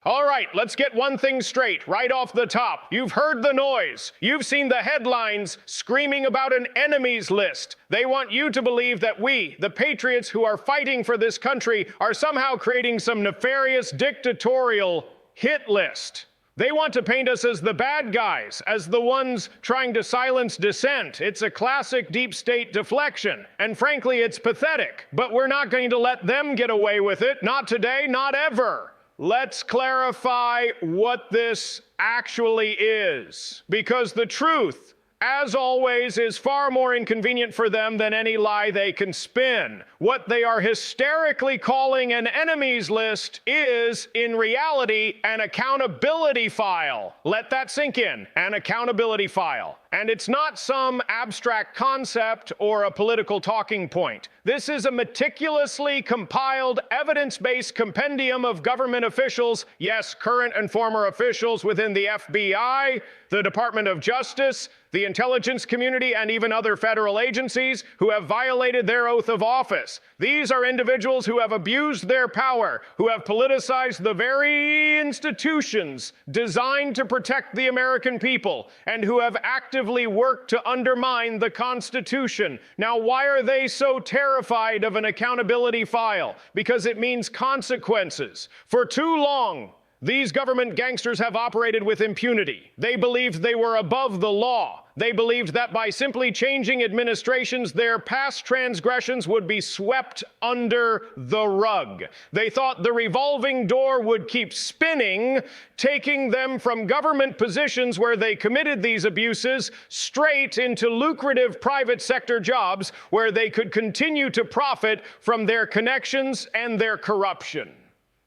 All right, let's get one thing straight right off the top. You've heard the noise. You've seen the headlines screaming about an enemies list. They want you to believe that we, the patriots who are fighting for this country, are somehow creating some nefarious dictatorial hit list. They want to paint us as the bad guys, as the ones trying to silence dissent. It's a classic deep state deflection. And frankly, it's pathetic. But we're not going to let them get away with it. Not today, not ever. Let's clarify what this actually is, because the truth, as always, is far more inconvenient for them than any lie they can spin. What they are hysterically calling an enemies list is, in reality, an accountability file. Let that sink in, an accountability file. And it's not some abstract concept or a political talking point. This is a meticulously compiled, evidence-based compendium of government officials, yes, current and former officials within the FBI, the Department of Justice, the intelligence community, and even other federal agencies who have violated their oath of office. These are individuals who have abused their power, who have politicized the very institutions designed to protect the American people, and who have actively worked to undermine the Constitution. Now, why are they so terrified of an accountability file? Because it means consequences. For too long, these government gangsters have operated with impunity. They believed they were above the law. They believed that by simply changing administrations, their past transgressions would be swept under the rug. They thought the revolving door would keep spinning, taking them from government positions where they committed these abuses straight into lucrative private sector jobs where they could continue to profit from their connections and their corruption.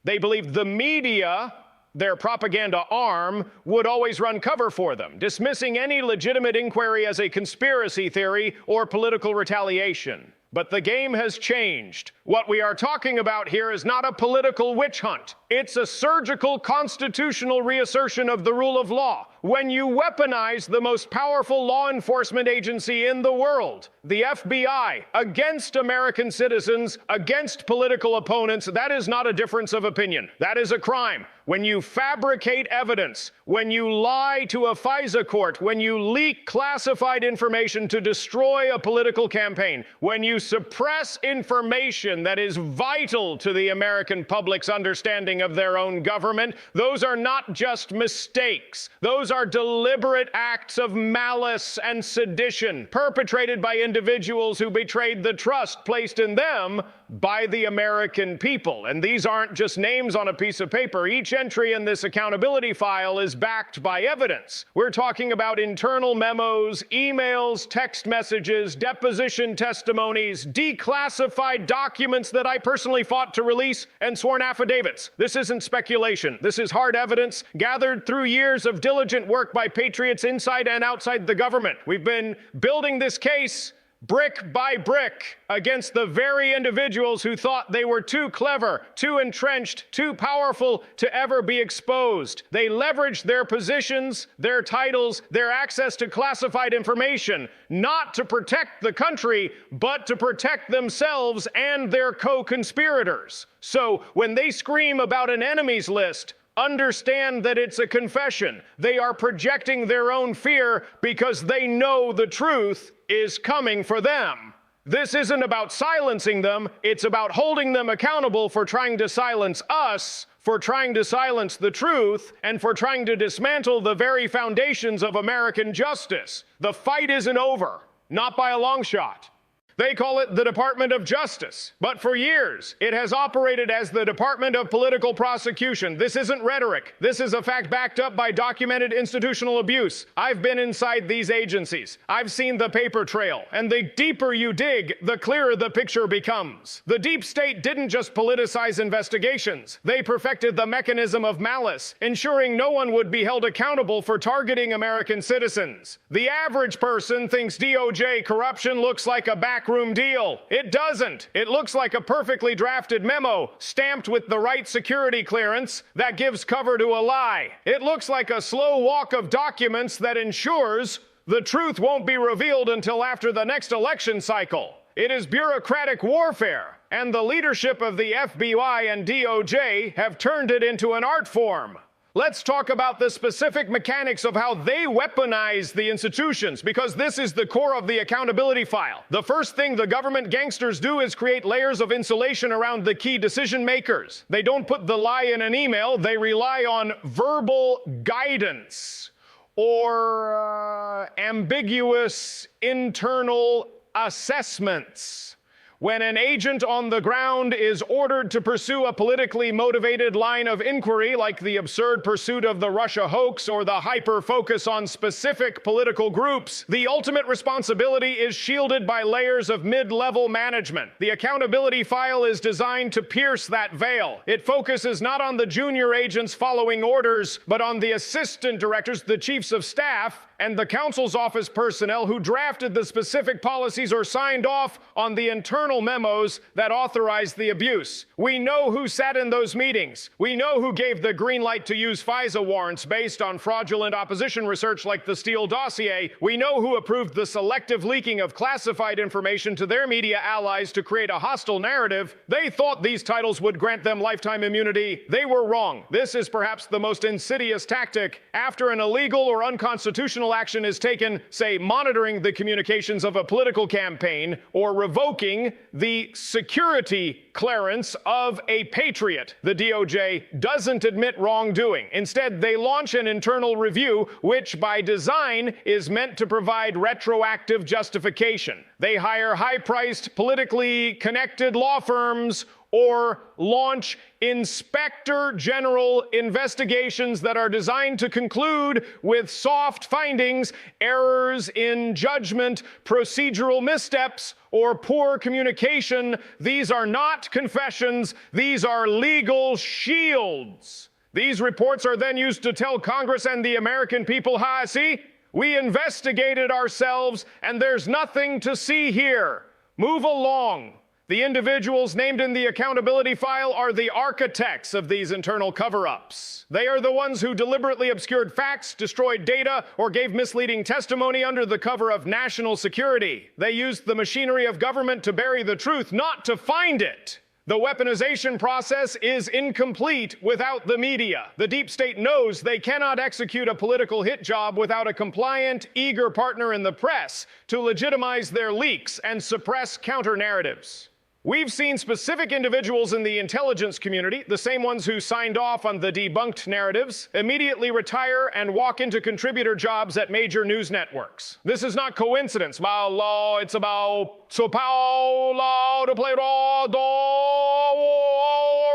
They believed the media, their propaganda arm, would always run cover for them, dismissing any legitimate inquiry as a conspiracy theory or political retaliation. But the game has changed. What we are talking about here is not a political witch hunt. It's a surgical constitutional reassertion of the rule of law. When you weaponize the most powerful law enforcement agency in the world, the FBI, against American citizens, against political opponents, that is not a difference of opinion. That is a crime. When you fabricate evidence, when you lie to a FISA court, when you leak classified information to destroy a political campaign, when you suppress information that is vital to the American public's understanding of their own government, those are not just mistakes. Those are deliberate acts of malice and sedition perpetrated by individuals who betrayed the trust placed in them by the American people. And these aren't just names on a piece of paper. Each entry in this accountability file is backed by evidence. We're talking about internal memos, emails, text messages, deposition testimonies, declassified documents that I personally fought to release, and sworn affidavits. This isn't speculation. This is hard evidence gathered through years of diligent work by patriots inside and outside the government. We've been building this case brick by brick against the very individuals who thought they were too clever, too entrenched, too powerful to ever be exposed. They leveraged their positions, their titles, their access to classified information, not to protect the country, but to protect themselves and their co-conspirators. So when they scream about an enemies list, understand that it's a confession. They are projecting their own fear because they know the truth is coming for them. This isn't about silencing them, it's about holding them accountable for trying to silence us, for trying to silence the truth, and for trying to dismantle the very foundations of American justice. The fight isn't over, not by a long shot. They call it the Department of Justice, but for years it has operated as the Department of Political Prosecution. This isn't rhetoric. This is a fact backed up by documented institutional abuse. I've been inside these agencies. I've seen the paper trail, and the deeper you dig, the clearer the picture becomes. The deep state didn't just politicize investigations. They perfected the mechanism of malice, ensuring no one would be held accountable for targeting American citizens. The average person thinks DOJ corruption looks like a backroom deal. It doesn't. It looks like a perfectly drafted memo, stamped with the right security clearance that gives cover to a lie. It looks like a slow walk of documents that ensures the truth won't be revealed until after the next election cycle. It is bureaucratic warfare, and the leadership of the FBI and DOJ have turned it into an art form. Let's talk about the specific mechanics of how they weaponize the institutions, because this is the core of the accountability file. The first thing the government gangsters do is create layers of insulation around the key decision makers. They don't put the lie in an email, they rely on verbal guidance or ambiguous internal assessments. When an agent on the ground is ordered to pursue a politically motivated line of inquiry, like the absurd pursuit of the Russia hoax or the hyper-focus on specific political groups, the ultimate responsibility is shielded by layers of mid-level management. The accountability file is designed to pierce that veil. It focuses not on the junior agents following orders, but on the assistant directors, the chiefs of staff, and the counsel's office personnel who drafted the specific policies or signed off on the internal memos that authorized the abuse. We know who sat in those meetings. We know who gave the green light to use FISA warrants based on fraudulent opposition research like the Steele dossier. We know who approved the selective leaking of classified information to their media allies to create a hostile narrative. They thought these titles would grant them lifetime immunity. They were wrong. This is perhaps the most insidious tactic. After an illegal or unconstitutional action is taken, say monitoring the communications of a political campaign or revoking the security clearance of a patriot, the DOJ doesn't admit wrongdoing. Instead, they launch an internal review, which by design is meant to provide retroactive justification. They hire high-priced, politically connected law firms or launch inspector general investigations that are designed to conclude with soft findings, errors in judgment, procedural missteps, or poor communication. These are not confessions. These are legal shields. These reports are then used to tell Congress and the American people, see, we investigated ourselves and there's nothing to see here. Move along. The individuals named in the accountability file are the architects of these internal cover-ups. They are the ones who deliberately obscured facts, destroyed data, or gave misleading testimony under the cover of national security. They used the machinery of government to bury the truth, not to find it. The weaponization process is incomplete without the media. The deep state knows they cannot execute a political hit job without a compliant, eager partner in the press to legitimize their leaks and suppress counter-narratives. We've seen specific individuals in the intelligence community, the same ones who signed off on the debunked narratives, immediately retire and walk into contributor jobs at major news networks. This is not coincidence. It's about so Paulo to play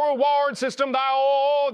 reward system.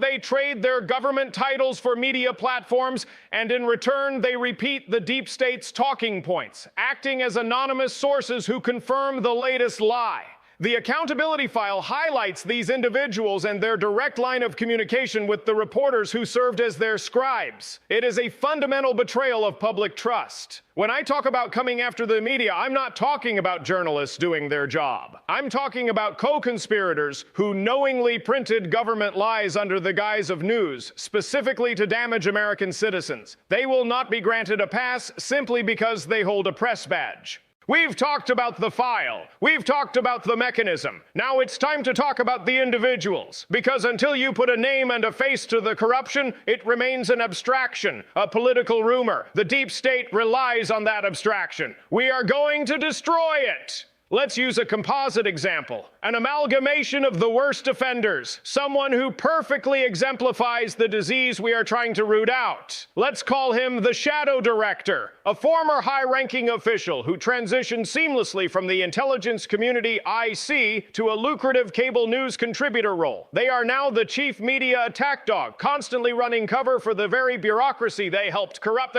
They trade their government titles for media platforms, and in return, they repeat the deep state's talking points, acting as anonymous sources who confirm the latest lie. The accountability file highlights these individuals and their direct line of communication with the reporters who served as their scribes. It is a fundamental betrayal of public trust. When I talk about coming after the media, I'm not talking about journalists doing their job. I'm talking about co-conspirators who knowingly printed government lies under the guise of news, specifically to damage American citizens. They will not be granted a pass simply because they hold a press badge. We've talked about the file. We've talked about the mechanism. Now it's time to talk about the individuals. Because until you put a name and a face to the corruption, it remains an abstraction, a political rumor. The deep state relies on that abstraction. We are going to destroy it. Let's use a composite example, an amalgamation of the worst offenders, someone who perfectly exemplifies the disease we are trying to root out. Let's call him the shadow director, a former high-ranking official who transitioned seamlessly from the intelligence community IC to a lucrative cable news contributor role. They are now the chief media attack dog, constantly running cover for the very bureaucracy they helped corrupt.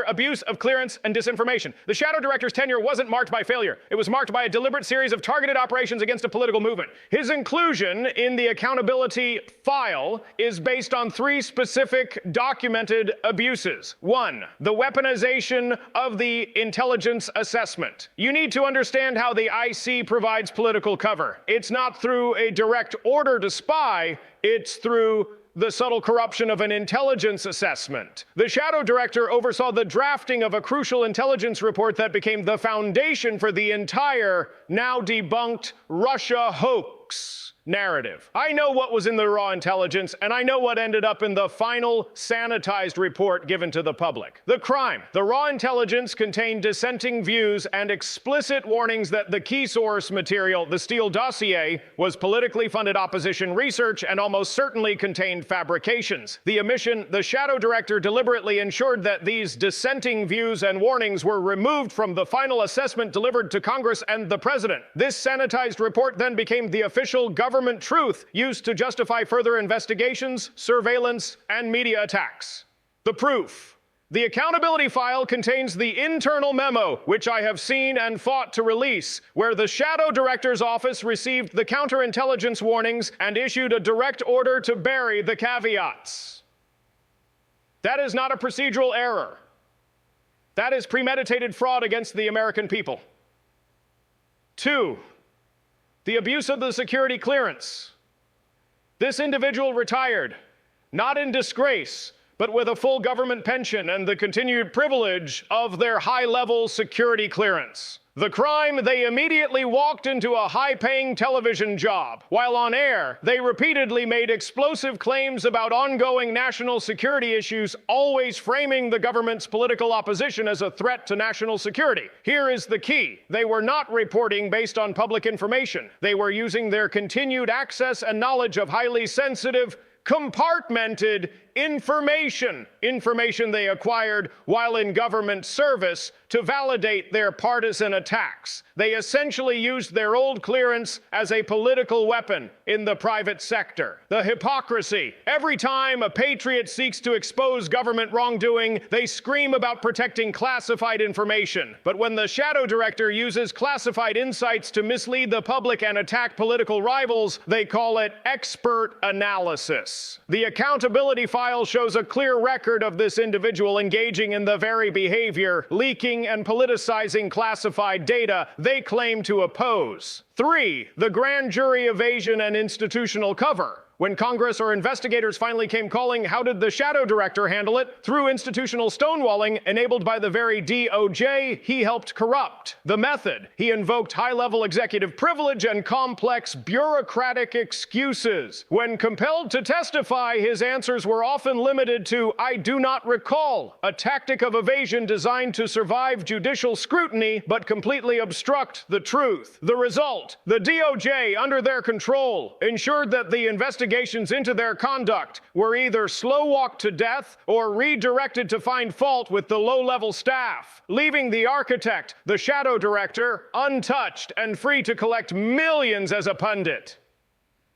Abuse of clearance and disinformation. The shadow director's tenure wasn't marked by failure. It was marked by a deliberate series of targeted operations against a political movement. His inclusion in the accountability file is based on 3 specific documented abuses. 1, the weaponization of the intelligence assessment. You need to understand how the IC provides political cover. It's not through a direct order to spy, it's through the subtle corruption of an intelligence assessment. The shadow director oversaw the drafting of a crucial intelligence report that became the foundation for the entire, now debunked, Russia hoax narrative. I know what was in the raw intelligence, and I know what ended up in the final sanitized report given to the public. The crime. The raw intelligence contained dissenting views and explicit warnings that the key source material, the Steele dossier, was politically funded opposition research and almost certainly contained fabrications. The omission, the shadow director deliberately ensured that these dissenting views and warnings were removed from the final assessment delivered to Congress and the president. This sanitized report then became the official government truth used to justify further investigations, surveillance, and media attacks. The proof. The accountability file contains the internal memo, which I have seen and fought to release, where the shadow director's office received the counterintelligence warnings and issued a direct order to bury the caveats. That is not a procedural error. That is premeditated fraud against the American people. 2, the abuse of the security clearance. This individual retired, not in disgrace, but with a full government pension and the continued privilege of their high-level security clearance. The crime, they immediately walked into a high-paying television job. While on air, they repeatedly made explosive claims about ongoing national security issues, always framing the government's political opposition as a threat to national security. Here is the key. They were not reporting based on public information. They were using their continued access and knowledge of highly sensitive, compartmented information they acquired while in government service to validate their partisan attacks. They essentially used their old clearance as a political weapon in the private sector. The hypocrisy. Every time a patriot seeks to expose government wrongdoing, they scream about protecting classified information. But when the shadow director uses classified insights to mislead the public and attack political rivals, they call it expert analysis. The accountability file shows a clear record of this individual engaging in the very behavior, leaking and politicizing classified data they claim to oppose. 3, the grand jury evasion and institutional cover. When Congress or investigators finally came calling, how did the shadow director handle it? Through institutional stonewalling enabled by the very DOJ he helped corrupt. The method, he invoked high-level executive privilege and complex bureaucratic excuses. When compelled to testify, his answers were often limited to, "I do not recall," a tactic of evasion designed to survive judicial scrutiny but completely obstruct the truth. The result, the DOJ, under their control, ensured that the investigations into their conduct were either slow-walked to death or redirected to find fault with the low-level staff, leaving the architect, the shadow director, untouched and free to collect millions as a pundit.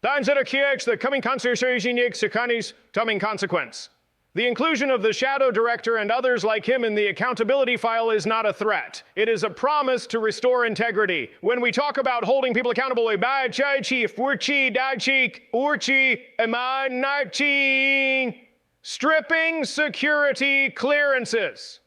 The coming consequence. The inclusion of the shadow director and others like him in the accountability file is not a threat. It is a promise to restore integrity. When we talk about holding people accountable, stripping security clearances.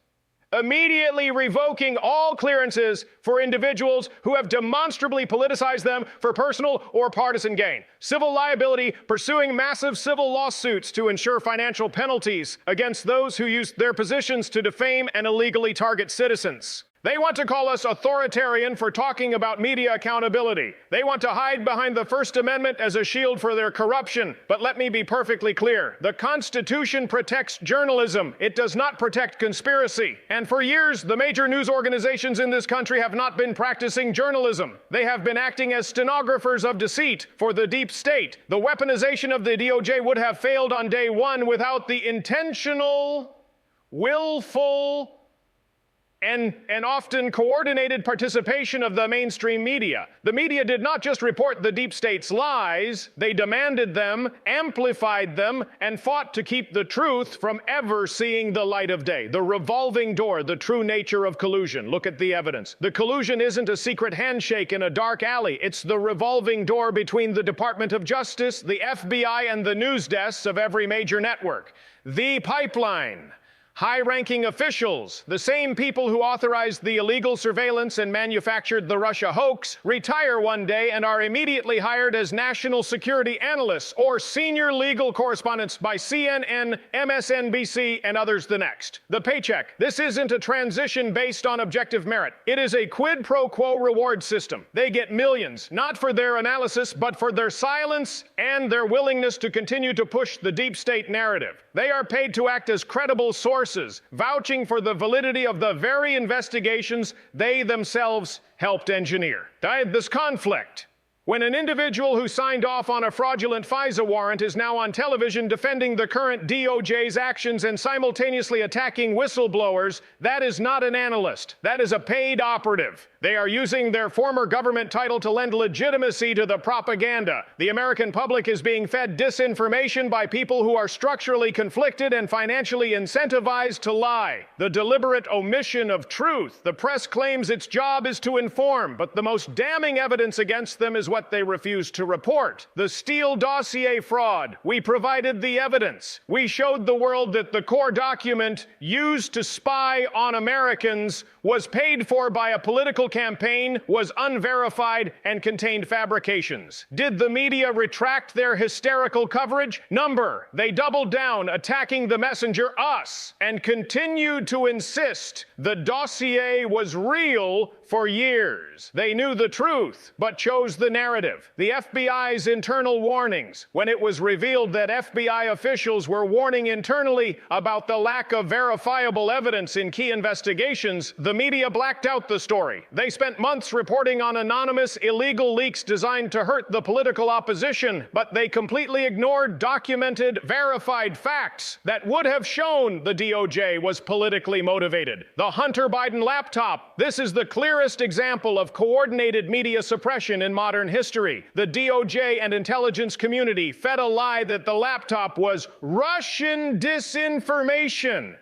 Immediately revoking all clearances for individuals who have demonstrably politicized them for personal or partisan gain. Civil liability, pursuing massive civil lawsuits to ensure financial penalties against those who use their positions to defame and illegally target citizens. They want to call us authoritarian for talking about media accountability. They want to hide behind the First Amendment as a shield for their corruption. But let me be perfectly clear. The Constitution protects journalism. It does not protect conspiracy. And for years, the major news organizations in this country have not been practicing journalism. They have been acting as stenographers of deceit for the deep state. The weaponization of the DOJ would have failed on day one without the intentional, willful, and often coordinated participation of the mainstream media. The media did not just report the deep state's lies, they demanded them, amplified them, and fought to keep the truth from ever seeing the light of day. The revolving door, the true nature of collusion. Look at the evidence. The collusion isn't a secret handshake in a dark alley. It's the revolving door between the Department of Justice, the FBI, and the news desks of every major network. The pipeline. High-ranking officials, the same people who authorized the illegal surveillance and manufactured the Russia hoax, retire one day and are immediately hired as national security analysts or senior legal correspondents by CNN, MSNBC, and others the next. The paycheck. This isn't a transition based on objective merit. It is a quid pro quo reward system. They get millions, not for their analysis, but for their silence and their willingness to continue to push the deep state narrative. They are paid to act as credible sources, vouching for the validity of the very investigations they themselves helped engineer. This conflict. When an individual who signed off on a fraudulent FISA warrant is now on television defending the current DOJ's actions and simultaneously attacking whistleblowers, that is not an analyst. That is a paid operative. They are using their former government title to lend legitimacy to the propaganda. The American public is being fed disinformation by people who are structurally conflicted and financially incentivized to lie. The deliberate omission of truth. The press claims its job is to inform, but the most damning evidence against them is what they refuse to report. The Steele dossier fraud. We provided the evidence. We showed the world that the core document used to spy on Americans was paid for by a political campaign, was unverified, and contained fabrications. Did the media retract their hysterical coverage? Number. They doubled down, attacking the messenger, us, and continued to insist the dossier was real for years. They knew the truth, but chose the narrative. The FBI's internal warnings, when it was revealed that FBI officials were warning internally about the lack of verifiable evidence in key investigations, the media blacked out the story. They spent months reporting on anonymous, illegal leaks designed to hurt the political opposition, but they completely ignored documented, verified facts that would have shown the DOJ was politically motivated. The Hunter Biden laptop. This is the clearest example of coordinated media suppression in modern history. The DOJ and intelligence community fed a lie that the laptop was Russian disinformation,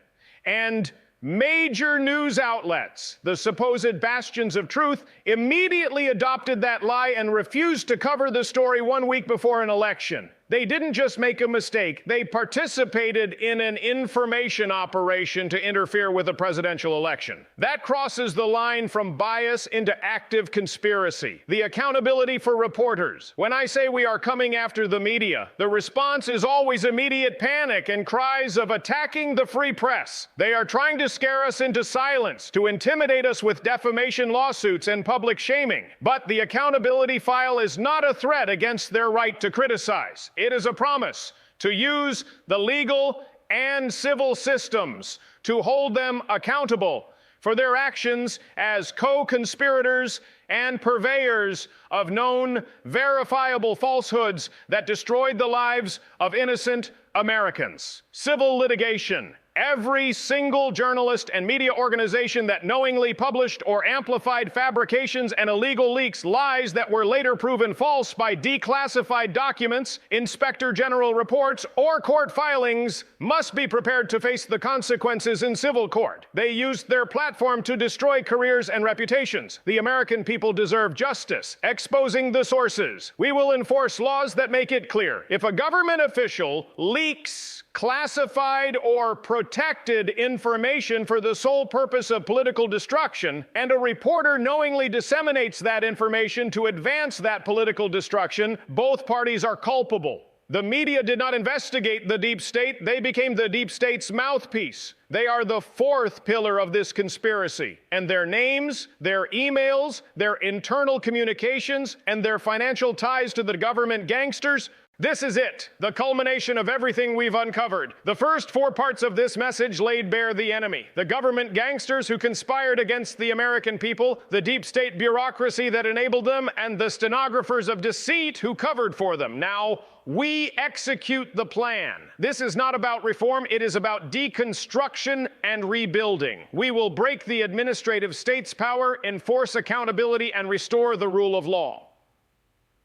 and major news outlets, the supposed bastions of truth, immediately adopted that lie and refused to cover the story 1 week before an election. They didn't just make a mistake, they participated in an information operation to interfere with the presidential election. That crosses the line from bias into active conspiracy. The accountability for reporters. When I say we are coming after the media, the response is always immediate panic and cries of attacking the free press. They are trying to scare us into silence, to intimidate us with defamation lawsuits and public shaming. But the accountability file is not a threat against their right to criticize. It is a promise to use the legal and civil systems to hold them accountable for their actions as co-conspirators and purveyors of known, verifiable falsehoods that destroyed the lives of innocent Americans. Civil litigation. Every single journalist and media organization that knowingly published or amplified fabrications and illegal leaks, lies that were later proven false by declassified documents, inspector general reports, or court filings, must be prepared to face the consequences in civil court. They used their platform to destroy careers and reputations. The American people deserve justice. Exposing the sources. We will enforce laws that make it clear. If a government official leaks classified or protected information for the sole purpose of political destruction, and a reporter knowingly disseminates that information to advance that political destruction, both parties are culpable. The media did not investigate the deep state, they became the deep state's mouthpiece. They are the fourth pillar of this conspiracy, and their names, their emails, their internal communications, and their financial ties to the government gangsters This is it, the culmination of everything we've uncovered. The first 4 parts of this message laid bare the enemy, the government gangsters who conspired against the American people, the deep state bureaucracy that enabled them, and the stenographers of deceit who covered for them. Now, we execute the plan. This is not about reform, it is about deconstruction and rebuilding. We will break the administrative state's power, enforce accountability, and restore the rule of law.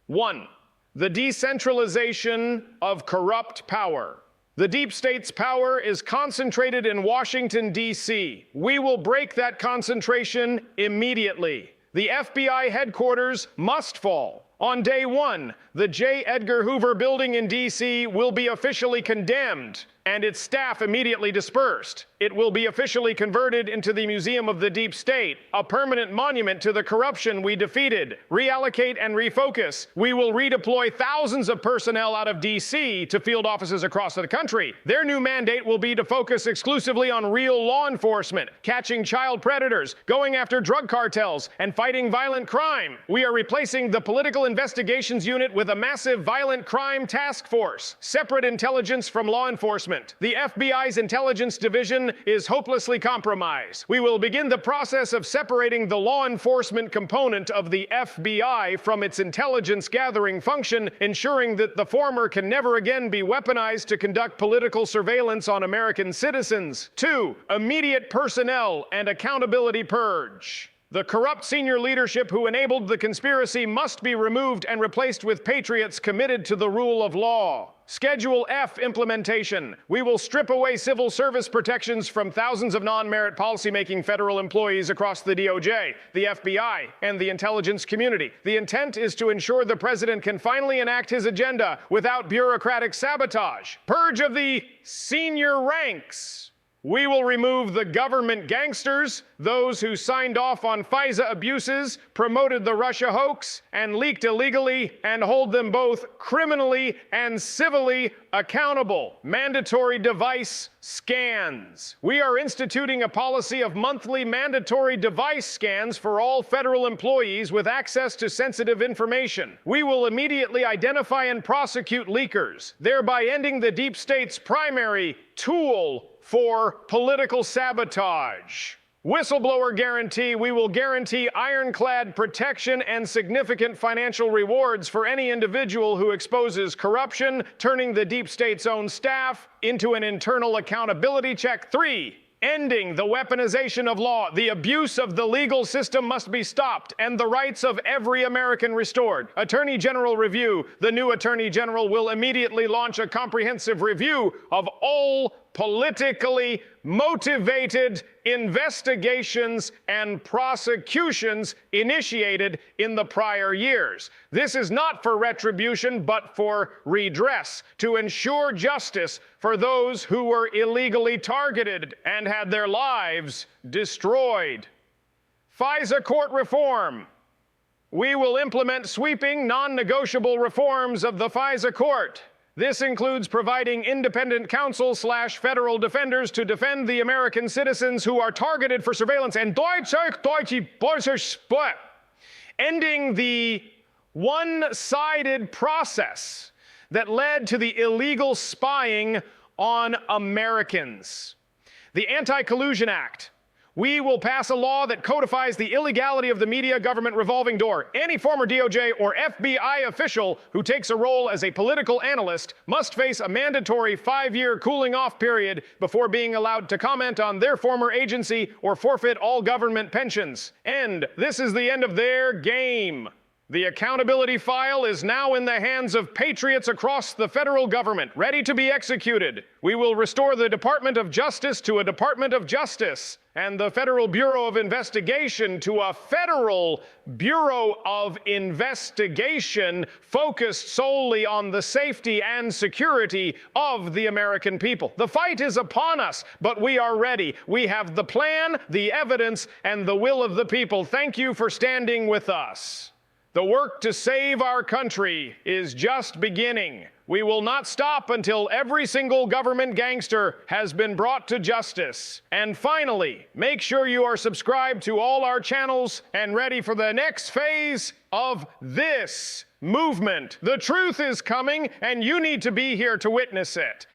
1. The decentralization of corrupt power. The deep state's power is concentrated in Washington, D.C. We will break that concentration immediately. The FBI headquarters must fall. On day 1, the J. Edgar Hoover building in D.C. will be officially condemned and its staff immediately dispersed. It will be officially converted into the Museum of the Deep State, a permanent monument to the corruption we defeated. Reallocate and refocus. We will redeploy thousands of personnel out of D.C. to field offices across the country. Their new mandate will be to focus exclusively on real law enforcement, catching child predators, going after drug cartels, and fighting violent crime. We are replacing the Political Investigations Unit with a massive violent crime task force, separate intelligence from law enforcement. The FBI's intelligence division is hopelessly compromised. We will begin the process of separating the law enforcement component of the FBI from its intelligence gathering function, ensuring that the former can never again be weaponized to conduct political surveillance on American citizens. 2. Immediate personnel and accountability purge. The corrupt senior leadership who enabled the conspiracy must be removed and replaced with patriots committed to the rule of law. Schedule F implementation. We will strip away civil service protections from thousands of non-merit policymaking federal employees across the DOJ, the FBI, and the intelligence community. The intent is to ensure the president can finally enact his agenda without bureaucratic sabotage. Purge of the senior ranks. We will remove the government gangsters, those who signed off on FISA abuses, promoted the Russia hoax, and leaked illegally, and hold them both criminally and civilly accountable. Mandatory device scans. We are instituting a policy of monthly mandatory device scans for all federal employees with access to sensitive information. We will immediately identify and prosecute leakers, thereby ending the deep state's primary tool for political sabotage. Whistleblower guarantee. We will guarantee ironclad protection and significant financial rewards for any individual who exposes corruption, turning the deep state's own staff into an internal accountability check. 3. Ending the weaponization of law. The abuse of the legal system must be stopped and the rights of every American restored. Attorney General review. The new Attorney General will immediately launch a comprehensive review of all politically motivated investigations and prosecutions initiated in the prior years. This is not for retribution, but for redress, to ensure justice for those who were illegally targeted and had their lives destroyed. FISA court reform. We will implement sweeping, non-negotiable reforms of the FISA court. This includes providing independent counsel/federal defenders to defend the American citizens who are targeted for surveillance and ending the one-sided process that led to the illegal spying on Americans. The Anti-Collusion Act. We will pass a law that codifies the illegality of the media government revolving door. Any former DOJ or FBI official who takes a role as a political analyst must face a mandatory 5-year cooling-off period before being allowed to comment on their former agency or forfeit all government pensions. This is the end of their game. The accountability file is now in the hands of patriots across the federal government, ready to be executed. We will restore the Department of Justice to a Department of Justice, and the Federal Bureau of Investigation to a Federal Bureau of Investigation focused solely on the safety and security of the American people. The fight is upon us, but we are ready. We have the plan, the evidence, and the will of the people. Thank you for standing with us. The work to save our country is just beginning. We will not stop until every single government gangster has been brought to justice. And finally, make sure you are subscribed to all our channels and ready for the next phase of this movement. The truth is coming, and you need to be here to witness it.